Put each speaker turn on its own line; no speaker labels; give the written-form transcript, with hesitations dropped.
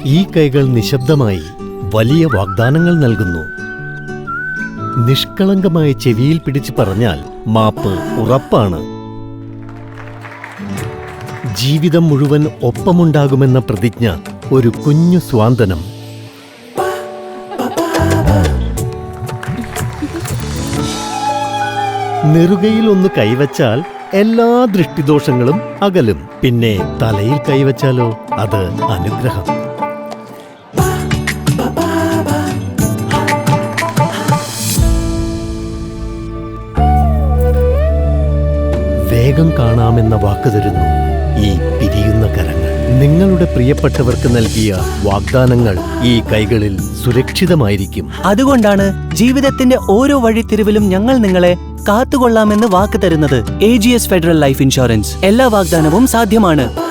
ഈ കൈകൾ നിശബ്ദമായി വലിയ വാഗ്ദാനങ്ങൾ നൽകുന്നു. നിഷ്കളങ്കമായ ചെവിയിൽ പിടിച്ചു പറഞ്ഞാൽ മാപ്പ് ഉറപ്പാണ്. ജീവിതം മുഴുവൻ ഒപ്പമുണ്ടാകുമെന്ന പ്രതിജ്ഞ, ഒരു കുഞ്ഞു സ്വാന്തനം. നെറുകയിൽ ഒന്ന് കൈവച്ചാൽ എല്ലാ ദൃഷ്ടിദോഷങ്ങളും അകലും. പിന്നെ തലയിൽ കൈവച്ചാലോ അത് അനുഗ്രഹം. വേഗം കാണാമെന്ന വാക്ക് തരുന്നു ഈ പിരിയുന്ന കരങ്ങൾ. നിങ്ങളുടെ പ്രിയപ്പെട്ടവർക്ക് നൽകിയ വാഗ്ദാനങ്ങൾ ഈ കൈകളിൽ സുരക്ഷിതമായിരിക്കും.
അതുകൊണ്ടാണ് ജീവിതത്തിന്റെ ഓരോ വഴിത്തിരിവിലും ഞങ്ങൾ നിങ്ങളെ കാത്തുകൊള്ളാമെന്ന് വാക്ക് തരുന്നത്. AGS federal life insurance. എല്ലാ വാഗ്ദാനവും സാധ്യമാണ്.